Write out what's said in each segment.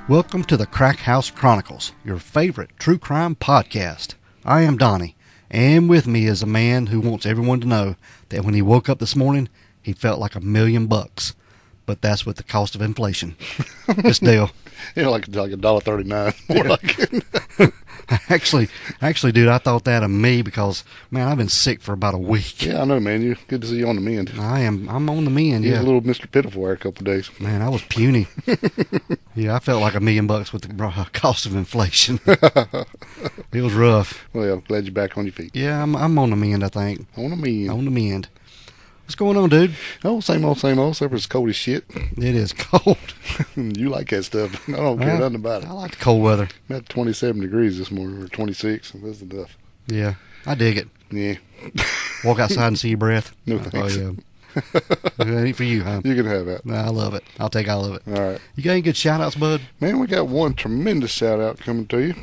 Welcome to the Crack House Chronicles, your favorite true crime podcast. I am Donnie, and with me is a man who wants everyone to know that when he woke up this morning, he felt like $1,000,000. But that's with the cost of inflation. It's Dale. Yeah, like $1.39. More like it. Actually, dude, I thought that of me because, man, I've been sick for about a week. Yeah, I know, man. You good to see you on the mend. I'm on the mend, You yeah. was a little Mr. Pitiful there a couple of days. Man, I was puny. Yeah, I felt like $1,000,000 with the cost of inflation. It was rough. Well, glad you're back on your feet. Yeah, I'm on the mend, I think. On the mend. On the mend. What's going on, dude? Oh, same old, except it's cold as shit. It is cold. You like that stuff. I don't care nothing about it. I like the cold weather. I'm at 27 degrees this morning, or 26. That's enough. Yeah, I dig it. Yeah. Walk outside and see your breath. No thanks. Oh, yeah. It ain't for you, huh? You can have that. Nah, I love it. I'll take all of it. All right. You got any good shout-outs, bud? Man, we got one tremendous shout-out coming to you.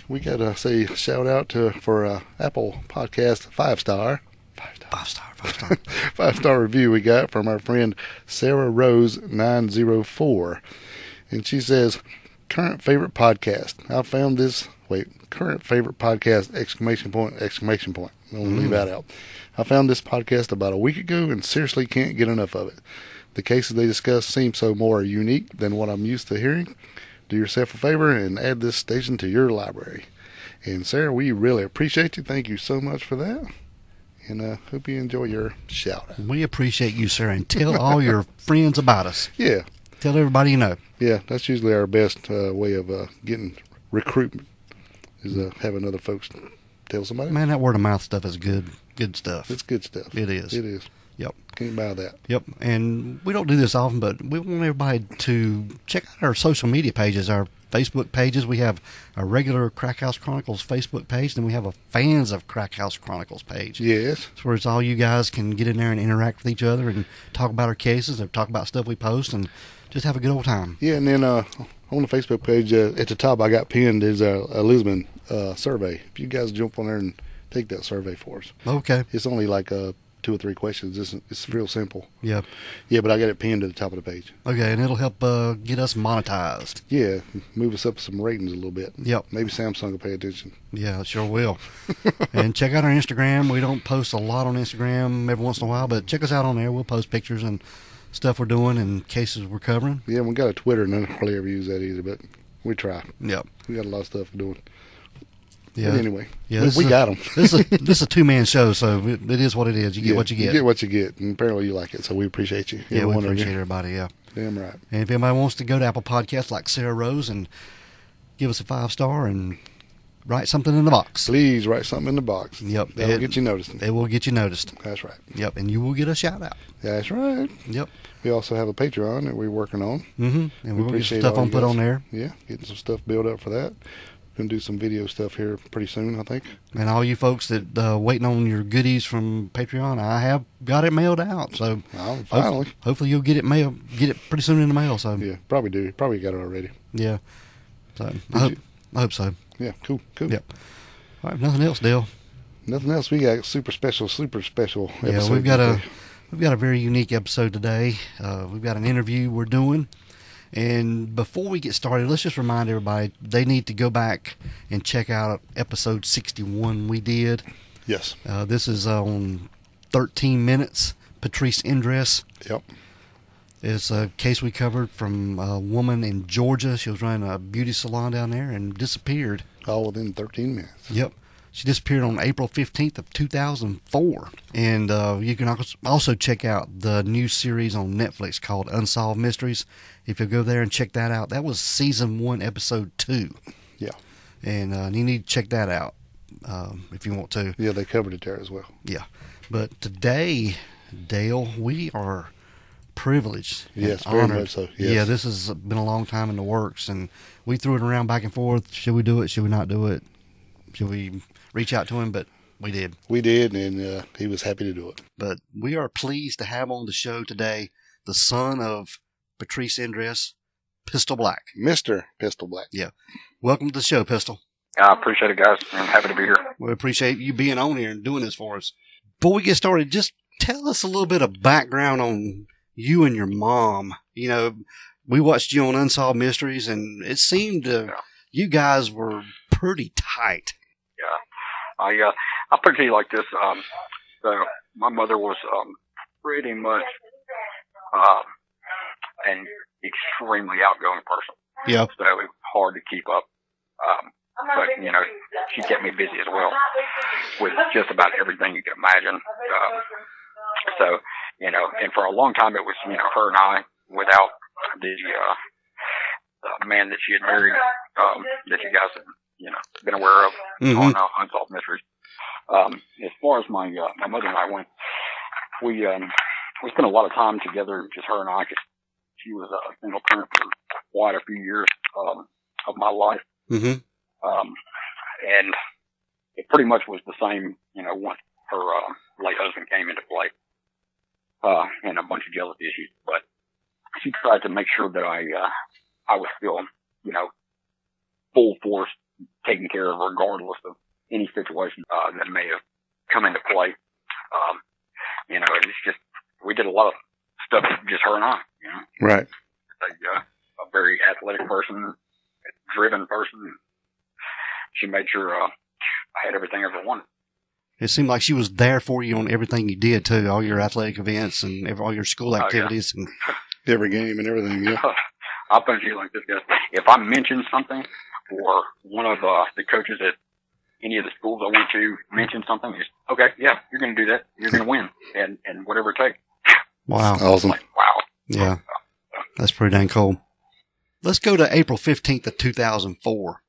We got to say shout-out for Apple Podcast 5-star. 5-star. 5-star review we got from our friend Sarah Rose 904, and she says, current favorite podcast. I found this current favorite podcast ! I'm gonna leave that out. I found this podcast about a week ago and seriously can't get enough of it. The cases they discuss seem so more unique than what I'm used to hearing. Do yourself a favor and add this station to your library. And Sarah, we really appreciate you. Thank you so much for that. And hope you enjoy your shout-out. We appreciate you, sir, and tell all your friends about us. Yeah. Tell everybody you know. Yeah, that's usually our best way of getting recruitment, is having other folks tell somebody. Man, that word-of-mouth stuff is good stuff. It's good stuff. It is. It is. Yep. Can't buy that. Yep. And we don't do this often, but we want everybody to check out our social media pages, our Facebook pages. We have a regular Crack House Chronicles Facebook page, and we have a Fans of Crack House Chronicles page. Yes. It's where it's all you guys can get in there and interact with each other and talk about our cases or talk about stuff we post and just have a good old time. Yeah, and then on the Facebook page, at the top I got pinned is a Lisbon survey. If you guys jump on there and take that survey for us. Okay. It's only like 2 or 3 questions. It's real simple. Yeah. Yeah, but I got it pinned at the top of the page. Okay, and it'll help get us monetized. Yeah, move us up some ratings a little bit. Yep. Maybe Samsung will pay attention. Yeah, it sure will. And check out our Instagram. We don't post a lot on Instagram every once in a while, but check us out on there. We'll post pictures and stuff we're doing and cases we're covering. Yeah, we got a Twitter, and I don't really ever use that either, but we try. Yep. We got a lot of stuff we're doing. Yeah. But anyway, yeah, we got them. This is a 2-man show, so it is what it is. You get what you get. You get what you get, and apparently you like it, so we appreciate you. Yeah, we appreciate everybody, yeah. Damn right. And if anybody wants to go to Apple Podcasts like Sarah Rose and give us a 5-star and write something in the box. Please write something in the box. Yep. That'll get you noticed. It will get you noticed. That's right. Yep, and you will get a shout-out. That's right. Yep. We also have a Patreon that we're working on. Mm-hmm. And we'll get some stuff all you put guys. on there. Yeah, getting some stuff built up for that. Going to do some video stuff here pretty soon, I think. And all you folks that waiting on your goodies from Patreon, I have got it mailed out. So finally. Hopefully you'll get it pretty soon in the mail. So yeah, probably do. Probably got it already. Yeah. So I hope so. Yeah, cool. Yep. All right, nothing else, Dale. Nothing else. We got super special episode. Yeah, we've got a very unique episode today. We've got an interview we're doing. And before we get started, let's just remind everybody they need to go back and check out episode 61 we did. Yes. This is on 13 Minutes, Patrice Endres. Yep. It's a case we covered from a woman in Georgia. She was running a beauty salon down there and disappeared. All within 13 minutes. Yep. She disappeared on April 15th of 2004. And you can also check out the new series on Netflix called Unsolved Mysteries. If you go there and check that out, that was season 1, episode 2. Yeah. And you need to check that out if you want to. Yeah, they covered it there as well. Yeah. But today, Dale, we are privileged. Yes, and very honored. much so. Yes. Yeah, this has been a long time in the works, and we threw it around back and forth. Should we do it? Should we not do it? Should we reach out to him? But we did. We did, and he was happy to do it. But we are pleased to have on the show today the son of Patrice Endres, Pistol Black. Mr. Pistol Black. Yeah. Welcome to the show, Pistol. I appreciate it, guys. I'm happy to be here. We appreciate you being on here and doing this for us. Before we get started, just tell us a little bit of background on you and your mom. You know, we watched you on Unsolved Mysteries, and it seemed you guys were pretty tight. Yeah. I'll put it to you like this. So my mother was pretty much an extremely outgoing person. Yeah. So it was hard to keep up. But, you know, she kept me busy as well with just about everything you can imagine. So, you know, and for a long time it was, you know, her and I without the man that she had married, that you guys had, you know, been aware of on Unsolved Mysteries. As far as my mother and I went, we spent a lot of time together, just her and I, 'cause she was a single parent for quite a few years of my life. Mm-hmm. And it pretty much was the same, you know, once her late husband came into play, and a bunch of jealousy issues. But she tried to make sure that I was still, you know, full force, taken care of regardless of any situation that may have come into play. You know, and it's just, we did a lot of stuff, just her and I, you know. Right. A very athletic person, a driven person. She made sure I had everything I ever wanted. It seemed like she was there for you on everything you did, too, all your athletic events and all your school activities. Yeah. And every game and everything, yeah. I'll put it to you like this, guys. If I mention something, or one of the coaches at any of the schools I went to mentioned something, it's, okay, yeah, you're going to do that. You're going to win, and whatever it takes. Wow. Awesome. Like, wow. Yeah. That's pretty dang cool. Let's go to April 15th of 2004.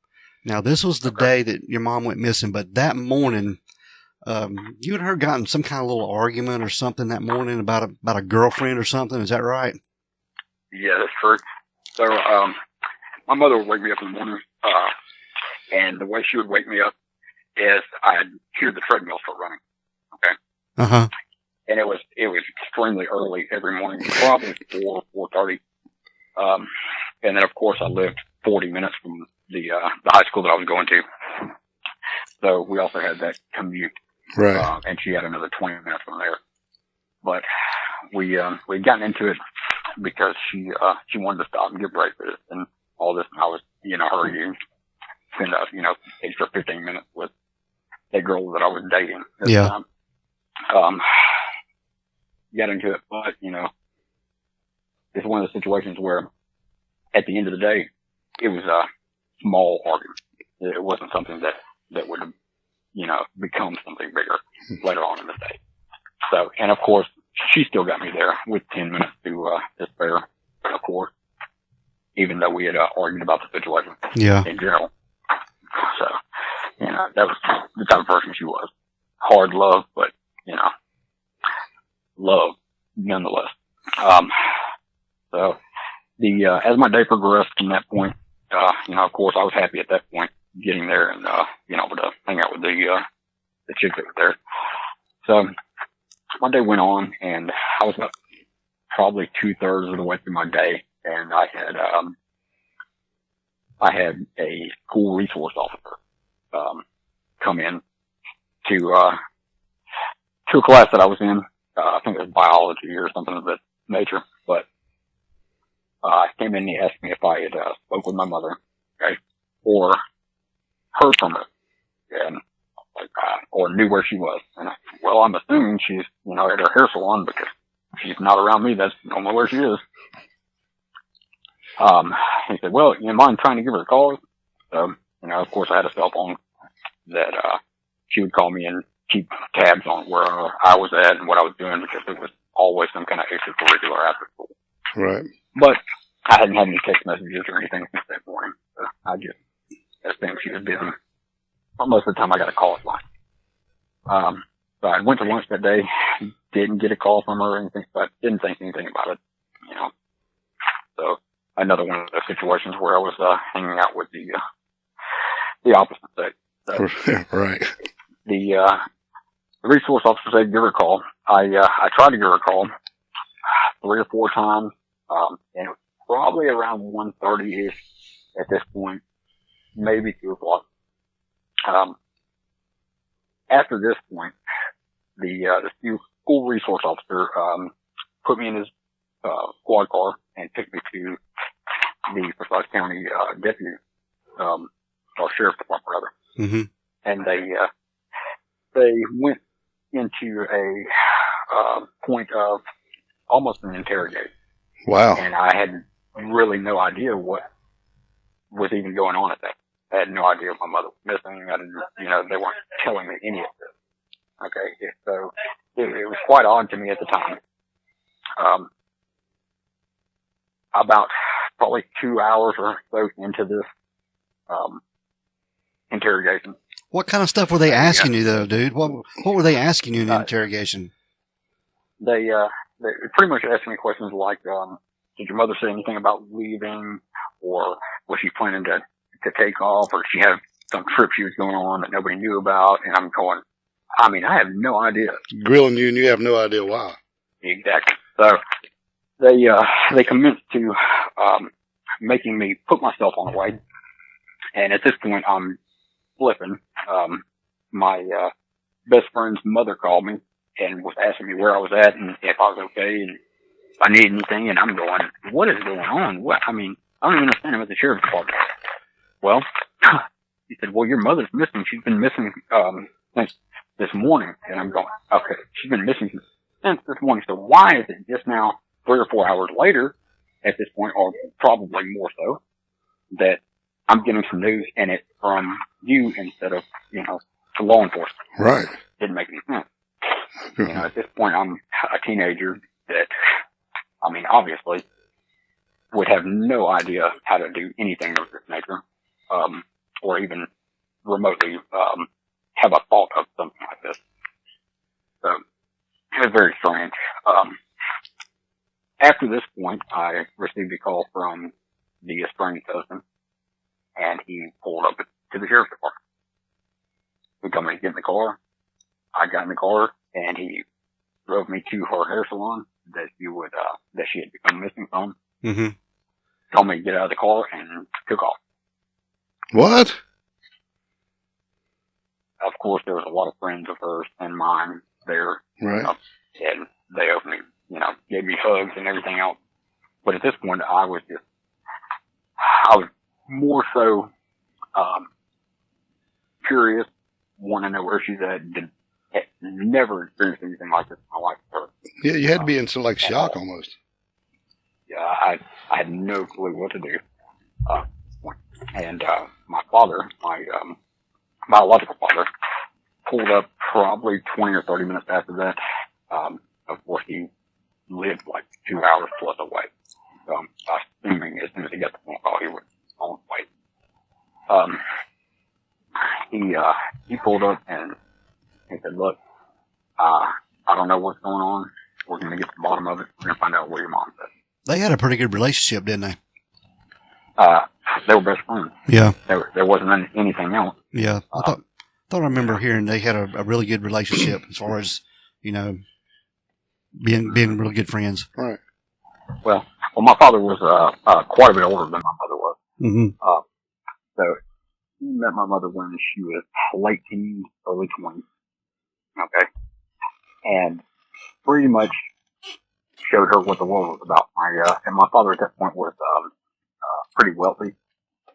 Now, this was the day that your mom went missing, but that morning, you and her got in some kind of little argument or something that morning about a girlfriend or something. Is that right? Yeah, that's true. So, my mother would wake me up in the morning, and the way she would wake me up is I'd hear the treadmill start running. Okay. Uh-huh. And it was extremely early every morning, probably 4:30. And then of course I lived 40 minutes from the high school that I was going to. So we also had that commute. Right. And she had another 20 minutes from there. But we'd gotten into it because she wanted to stop and get breakfast and all this. And I was, you know, hurrying, spend, you know, extra 15 minutes with that girl that I was dating at the time. Got into it, but, you know, it's one of those situations where at the end of the day, it was a small argument. It wasn't something that would, you know, become something bigger later on in the day. So, and of course, she still got me there with 10 minutes to spare, of course, even though we had argued about the situation in general. So, you know, that was the type of person she was. Hard love, but, you know, love nonetheless. So as my day progressed from that point, you know, of course I was happy at that point getting there and, you know, able to hang out with the chick that was there. So my day went on and I was about probably 2/3 of the way through my day, and I had a school resource officer, come in to a class that I was in. I think it was biology or something of that nature, but came in and he asked me if I had spoke with my mother, okay, or heard from her, and like, or knew where she was. And I said, well, I'm assuming she's, you know, at her hair salon because if she's not around me, that's normally where she is. He said, well, you mind trying to give her a call? So, you know, of course I had a cell phone that she would call me and keep tabs on where I was at and what I was doing, because it was always some kind of extracurricular after school. Right. But I hadn't had any text messages or anything since that morning. So I just assumed she was busy. But most of the time I got a call at lunch. So I went to lunch that day, didn't get a call from her or anything, but didn't think anything about it, you know. So another one of those situations where I was hanging out with the opposite sex. So, right. The resource officer said, give her a call. I tried to give her a call 3 or 4 times, and it was probably around 1:30-ish at this point, maybe 2 o'clock. After this point, the school resource officer, put me in his, squad car and took me to the Patrice County deputy, or sheriff's department rather, Mm-hmm. and they went into a point of almost an interrogation. Wow. And I had really no idea what was even going on at that. I had no idea if my mother was missing. I didn't, they weren't telling me any of this. Okay, so it was quite odd to me at the time. About probably 2 hours or so into this interrogation. What kind of stuff were they asking you, though, dude? What were they asking you in the interrogation? They pretty much asked me questions like, did your mother say anything about leaving, or was she planning to take off, or did she have some trip she was going on that nobody knew about? And I'm going, I have no idea. Grilling you, and you have no idea why. Exactly. So they commenced to making me put myself on the way, and at this point I'm flipping. My best friend's mother called me and was asking me where I was at and if I was okay and if I needed anything, and I'm going, what is going on? I don't even understand. I'm at the sheriff's department. Well, he said, well, your mother's missing. She's been missing since this morning. And I'm going, okay, she's been missing since this morning. So why is it just now, 3 or 4 hours later, at this point, or probably more so, that I'm getting some news and it's from you instead of, to law enforcement? Right. Didn't make any sense. At this point, I'm a teenager that, obviously would have no idea how to do anything of this nature, or even remotely, have a thought of something like this. So, it was very strange. After this point, I received a call from the estranged husband, and he pulled up to the sheriff's department. He told me to get in the car. I got in the car, and he drove me to her hair salon that she had become missing from. Mm-hmm. Told me to get out of the car and took off. What? Of course, there was a lot of friends of hers and mine there. Right. And they opened me, gave me hugs and everything else. But at this point, I was more so, curious, want to know where she's at. Had never experienced anything like this in my life. Yeah, you had to be in some shock almost. Yeah, I had no clue what to do. And my father, my biological father, pulled up probably 20 or 30 minutes after that. Of course, he lived 2 hours plus away. So I'm assuming as soon as he got the phone call, he was on his way. He pulled up and he said, look, I don't know what's going on. We're going to get to the bottom of it. We're going to find out where your mom's at. They had a pretty good relationship, didn't they? They were best friends. Yeah. There wasn't anything else. Yeah. I thought I remember hearing they had a really good relationship as far as, being really good friends. Right. Well, my father was quite a bit older than my mother was. Mm-hmm. So he met my mother when she was late teens, early 20s. Okay. And pretty much showed her what the world was about. And my father at that point was pretty wealthy,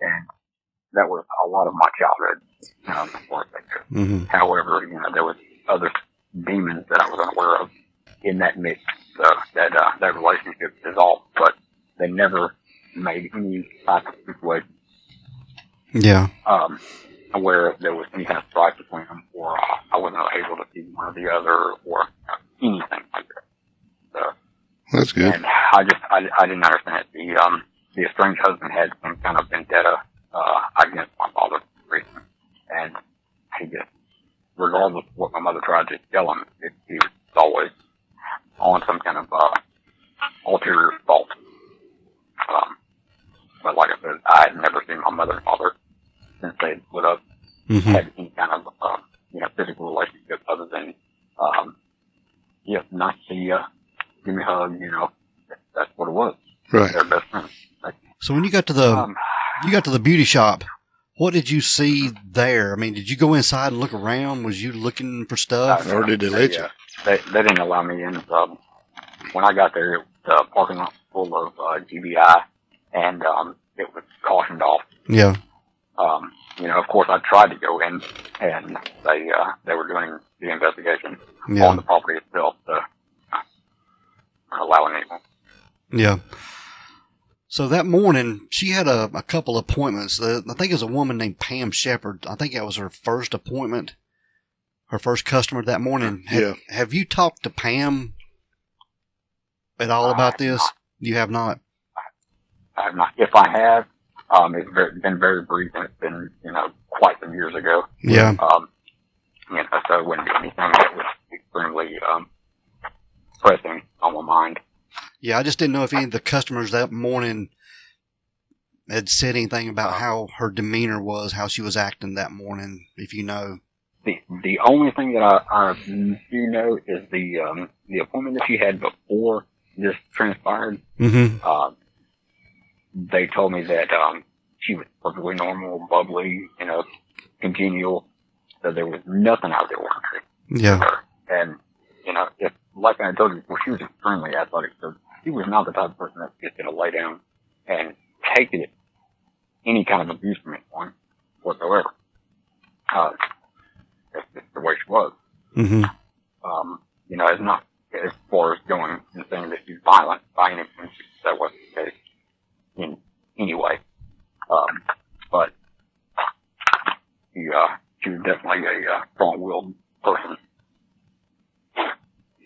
and that was a lot of my childhood. Mm-hmm. However, there was other demons that I was unaware of in that mix. So that relationship dissolved, but they never made any type of situation. Yeah. Where there was any kind of strife between them, or I wasn't able to see one or the other, or anything like that. So that's good. And I didn't understand it. The estranged husband had some kind of vendetta against my father, and he just, regardless of what my mother tried to tell him, he was always on some kind of ulterior fault. But like I said, I had never seen my mother and father since they had split up, Mm-hmm. had any kind of physical relationship other than nice to see you, give me a hug. That's what it was. Right. They're best friends. So when you got to the beauty shop, what did you see there? I mean, did you go inside and look around? Was you looking for stuff? Or did they let you? They didn't allow me in. When I got there, it was a parking lot full of GBI, and it was cautioned off. Yeah. Of course, I tried to go in, and they were doing the investigation Yeah. on the property itself, so allowing anyone. Yeah. So that morning, she had a couple appointments. I think it was a woman named Pam Shepard. I think that was her first appointment, her first customer that morning. Have you talked to Pam at all about this? You have not? I have not. If I have, it's been very brief, and it's been, quite some years ago. Yeah. So it wouldn't be anything that was extremely pressing on my mind. Yeah, I just didn't know if any of the customers that morning had said anything about how her demeanor was, how she was acting that morning, if you know. The only thing that I do know is the appointment that she had before this transpired. Mm-hmm. They told me that she was perfectly normal, bubbly, congenial, so there was nothing out there ordinary. Yeah. Her. And, if, like I told you before, she was extremely athletic, so she was not the type of person that's just going to lay down and take it, any kind of abuse from anyone whatsoever. That's just the way she was. Mm-hmm. It's not as far as going and saying that she's violent by any means. That wasn't the case in any way. But she was definitely a strong-willed person.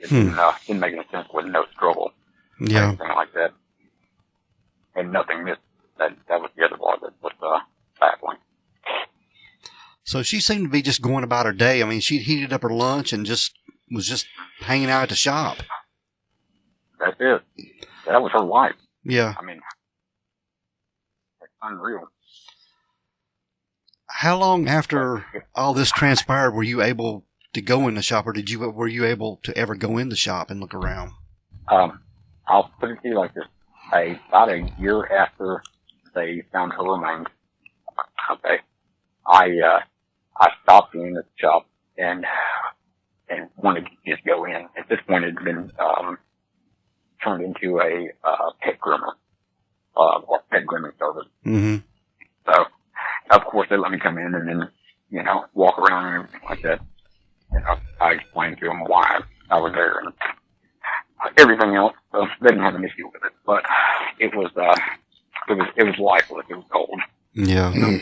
It didn't make any sense with no struggle. Yeah. Or anything like that. And nothing missed. That was the other part that was baffling. So she seemed to be just going about her day. I mean, she'd heated up her lunch and was just hanging out at the shop. That's it. That was her life. Yeah. I mean, it's unreal. How long after all this transpired were you able to go in the shop, or were you able to ever go in the shop and look around? I'll put it to you like this. About a year after they found her remains, okay, I stopped in at the shop and wanted to just go in. At this point, it had been turned into a pet groomer or pet grooming service. Mm-hmm. So, of course, they let me come in and then, walk around and everything like that. I explained to them why I was there and everything else. So they didn't have an issue with it, but it was lifeless. It was cold. Yeah.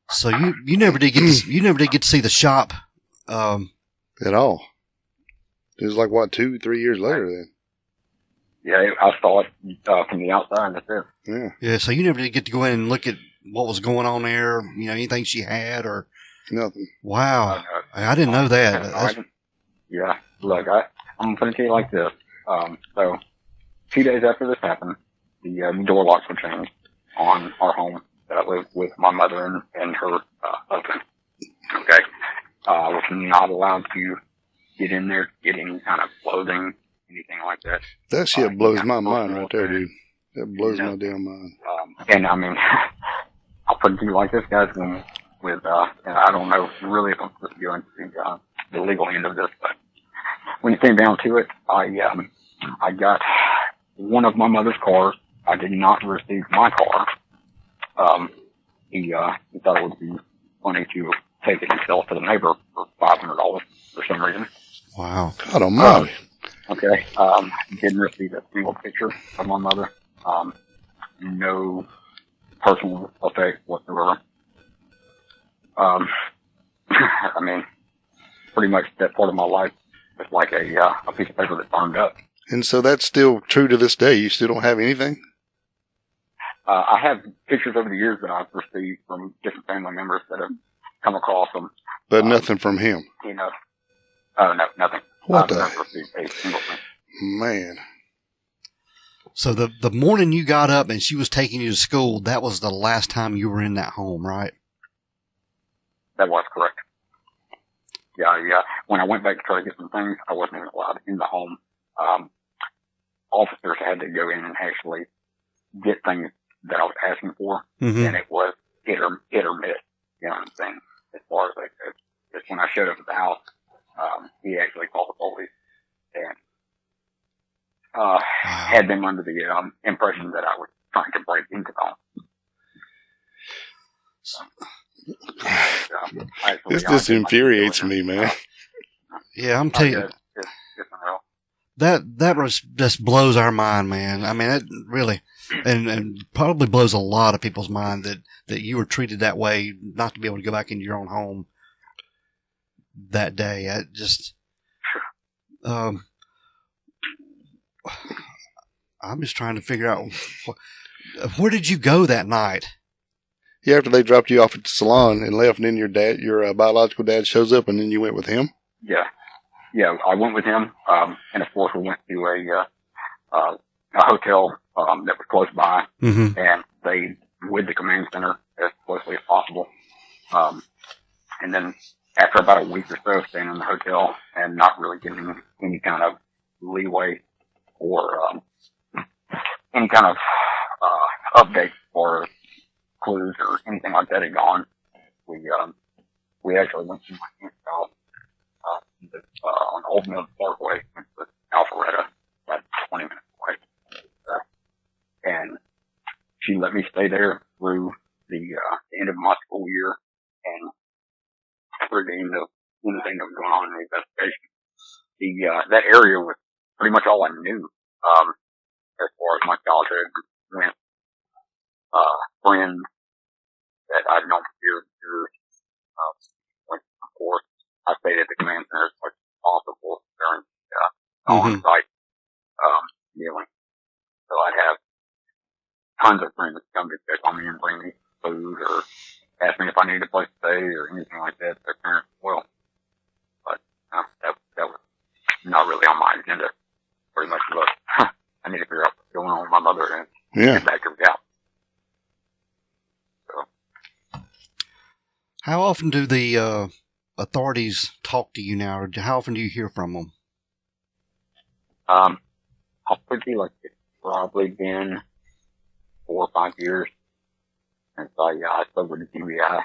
So you never did get to see the shop at all. It was like 2-3 years later then. Yeah, I saw it from the outside. And that's it. Yeah. Yeah. So you never did get to go in and look at what was going on there. Anything she had or nothing. Wow, I didn't know that. Yeah. Look, I'm going to tell you like this. So 2 days after this happened, the door locks were changed on our home that I lived with my mother and her husband. Okay. I was not allowed to get in there, get any kind of clothing, anything like that. That shit blows my mind right there, dude. That blows my damn mind. And I mean, I'll put it to you like this, guys, and I don't know really if I'm supposed to go into the legal end of this, but when it came down to it, I got one of my mother's cars. I did not receive my car. He thought it would be funny to take it and sell it to the neighbor for $500 for some reason. Wow. God almighty. Okay. Didn't receive a single picture of my mother. No personal effect whatsoever. I mean, pretty much that part of my life is like a piece of paper that burned up. And so that's still true to this day. You still don't have anything? I have pictures over the years that I've received from different family members that have come across them. But nothing from him? No, nothing. What I've the? never received a single thing. Man. So the morning you got up and she was taking you to school, that was the last time you were in that home, right? That was correct. Yeah. When I went back to try to get some things, I wasn't even allowed in the home. Officers had to go in and actually get things that I was asking for, mm-hmm. and it was hit or miss. You know what I'm saying? As far as like, just when I showed up at the house, he actually called the police and had them under the impression that I was trying to break into Actually, This just infuriates me, man. Yeah, I'm telling you. It's unreal. That was just blows our mind, man. I mean, it really, and probably blows a lot of people's mind that you were treated that way, not to be able to go back into your own home that day. I just, I'm just trying to figure out where did you go that night? Yeah, after they dropped you off at the salon and left, and then your biological dad shows up, and then you went with him. Yeah, I went with him, and of course we went to a hotel that was close by, Mm-hmm. and stayed with the command center as closely as possible. And then after about a week or so staying in the hotel and not really getting any kind of leeway or any kind of update or clues or anything like that had gone, we actually went to my aunt's house on Old Mill Parkway, which was Alpharetta, about 20 minutes away. And she let me stay there through the end of my school year and through the end of anything that was going on in the investigation. That area was pretty much all I knew as far as my childhood went. Friends that I'd known for years and years. Of course, I stayed at the command center as much as possible during on-site dealing. So I'd have tons of friends that come to check on me and bring me food or ask me if I needed a place to stay or anything like that. Their parents as well. But that was not really on my agenda. Pretty much, look, I need to figure out what's going on with my mother and get back to her house. So. How often do the authorities talk to you now, or how often do you hear from them? I'll pretty like it's probably been 4 or 5 years since I spoke with the TBI.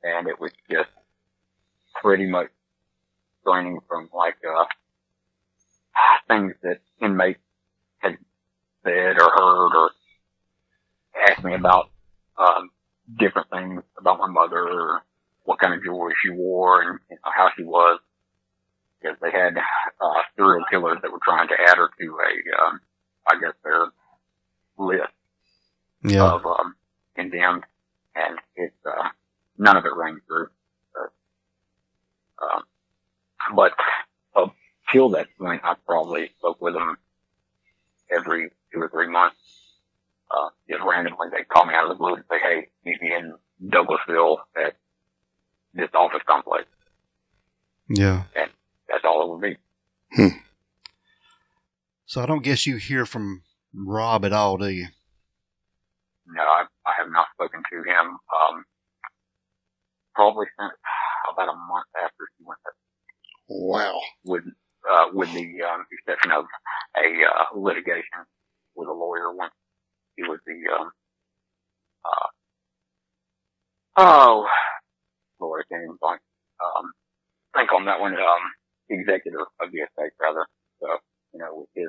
And it was just pretty much training from like things that inmates had said or heard or asked me about different things about my mother or what kind of jewelry she wore and how she was. Because they had serial killers that were trying to add her to I guess their list of condemned, and it's none of it rang true. But up till that point, I probably spoke with them every 2 or 3 months. Just randomly, they'd call me out of the blue and say, "Hey, meet me in Douglasville at this office complex." Yeah. And that's all it would be. So I don't guess you hear from Rob at all, do you? No, I have not spoken to him. Probably since about a month after he went there. Wow. With the exception of a litigation with a lawyer when he was the Lord, I can't even think on that one, executor of the estate rather. So, with his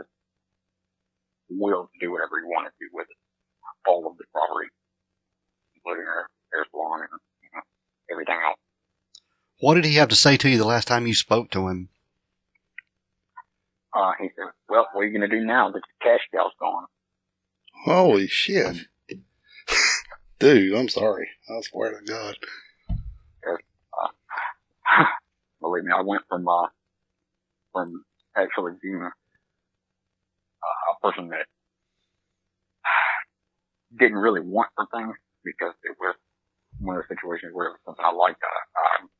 will to do whatever he wanted to with it, all of the property, including their salon and everything else. What did he have to say to you the last time you spoke to him? He said, "Well, what are you going to do now that your cash cow's gone?" Holy shit. Dude, I'm sorry. I swear to God. Believe me, I went from actually being a person that didn't really want for things because it was one of the situations where it was something I liked.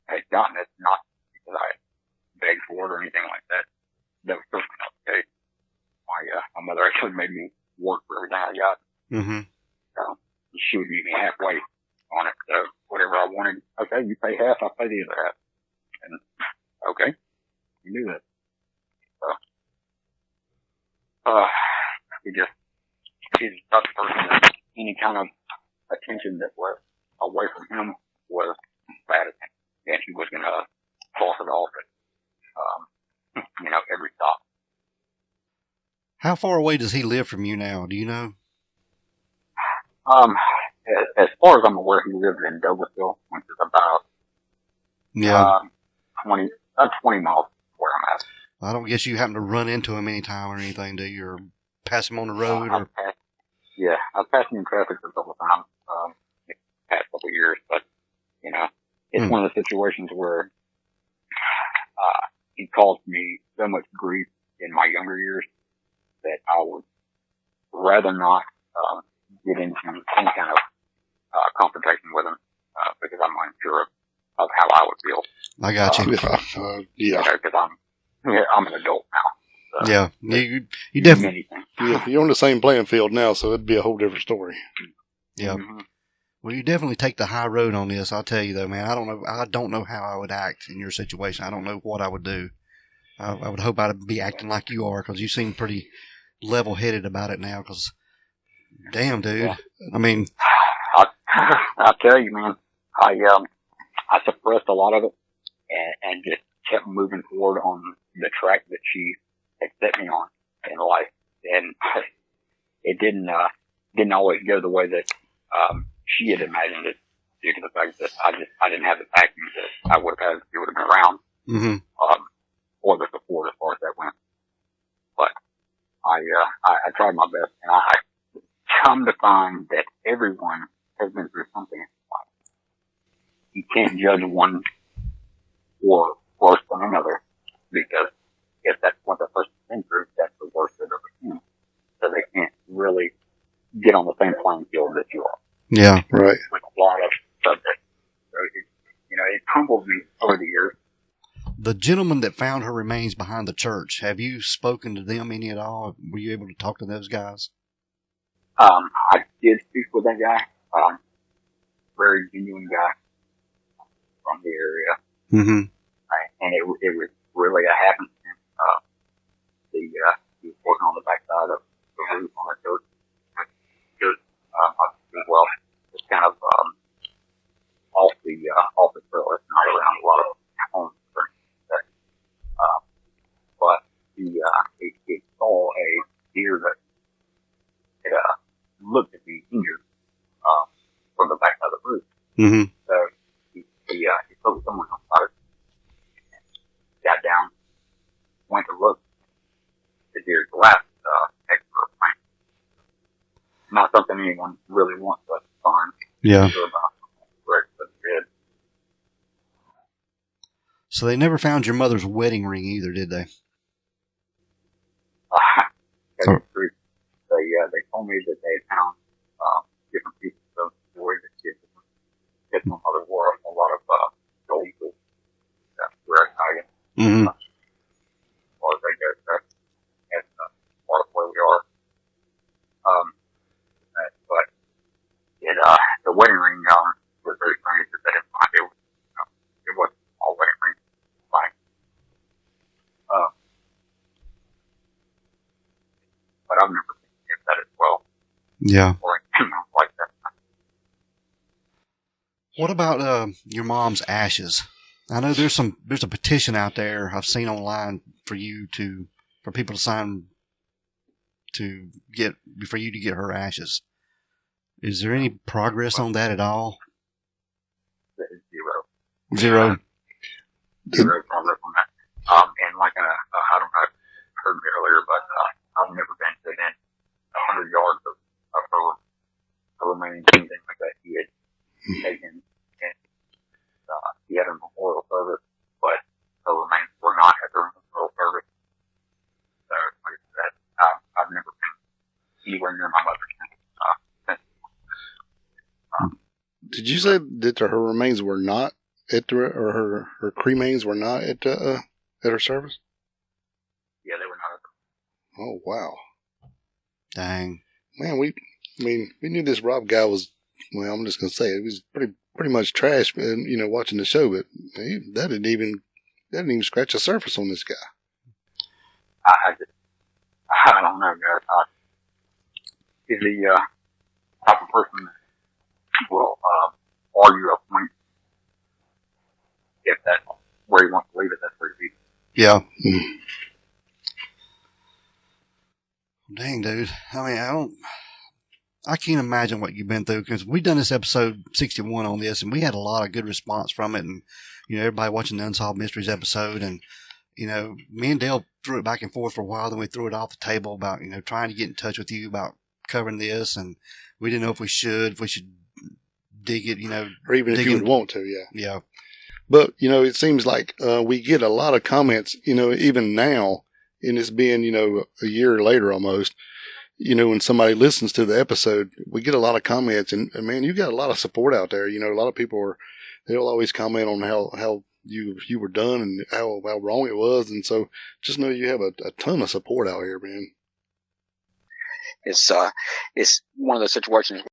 I had gotten it not because I begged for it or anything like that. That was certainly not the case. My mother actually made me work for everything I got. Mm-hmm. So she would meet me halfway on it. So whatever I wanted, okay, you pay half, I'll pay the other half. And okay, you do that. So he's not the person that any kind of attention that was away from him was bad attention. And he was gonna toss it off at every stop. How far away does he live from you now? Do you know? as far as I'm aware, he lives in Douglasville, which is about, Yeah. 20 miles where I'm at. I don't guess you happen to run into him anytime or anything, do you? Or pass him on the road? Or I've passed him in traffic a couple of times, the past couple of years, but, it's one of the situations where, he caused me so much grief in my younger years that I would rather not, get into any kind of, confrontation with him, because I'm unsure of how I would feel. I got you. Yeah. Because I'm an adult now. So Yeah. You definitely. Yeah, you're on the same playing field now, so it'd be a whole different story. Yeah. Mm-hmm. Well, you definitely take the high road on this. I'll tell you though, man. I don't know how I would act in your situation. I don't know what I would do. I would hope I'd be acting like you are, because you seem pretty level-headed about it now. Because, damn, dude. Yeah. I mean, I'll tell you, man. I suppressed a lot of it and just kept moving forward on the track that she had set me on in life, and it didn't always go the way that she had imagined it, due to the fact that I didn't have the backing that I would have had if she would have been around, or the support as far as that went. But I tried my best, and I come to find that everyone has been through something in life. You can't judge one or worse than another, because if that's what the person's been through, that's the worst they've ever seen. So they can't really get on the same playing field that you are. yeah. Right. With a lot of subjects. So it humbled me over the years. The gentleman that found her remains behind the church, have you spoken to them any at all? Were you able to talk to those guys? I did speak with that guy. Very genuine guy from the area. Mm-hmm. And it was really a happenstance. He was working on the backside of the roof on the church. As well. It's kind of, off the trail. It's not around a lot of homes. But he saw a deer that it looked to be injured from the back of the roof. Mm-hmm. So he spoke with someone else about it, got down, went to look. The deer collapsed next to a plant. Not something anyone really wants, but it's fine. Yeah. But it did. So they never found your mother's wedding ring either, did they? That's true. They told me that they had found different pieces of jewelry that his mother wore a lot of gold. That's where I got it. Mm-hmm. As far as I go, that's part of where we are. But the wedding ring was very strange that they didn't find it. It wasn't all wedding ring. Fine. But I've never seen that as well. Yeah. Or like that. What about your mom's ashes? I know there's a petition out there I've seen online for people to sign for you to get her ashes. Is there any progress on that at all? Zero. Zero. Zero progress on that. And like I don't know if you heard me earlier, but I've never been within 100 yards of her remaining anything like that. He had taken, and he had a memorial service, but her remains were not at the memorial service. So like that, I've never been anywhere near my mother since. Did you say that her remains were not at the, or her cremains were not at her service? Yeah, they were not at the. Oh wow! Dang. Man, we knew this Rob guy was. Well, I'm just gonna say it was pretty much trash. Watching the show, but that didn't even scratch the surface on this guy. I don't know, guys. He's the type of person that will argue a point. If that's where he wants to leave it, that's where he leaves it. Yeah. Dang, dude. I mean, I can't imagine what you've been through, because we done this episode 61 on this, and we had a lot of good response from it. And, everybody watching the Unsolved Mysteries episode, and, me and Dale threw it back and forth for a while. Then we threw it off the table about, trying to get in touch with you about covering this. And we didn't know if we should dig it, or even if you would want to. Yeah. Yeah. But, it seems like, we get a lot of comments, even now, and it's being, a year later almost, when somebody listens to the episode, we get a lot of comments, and man, you got a lot of support out there. A lot of people they'll always comment on how you were done and how wrong it was. And so just know you have a ton of support out here, man. It's one of those situations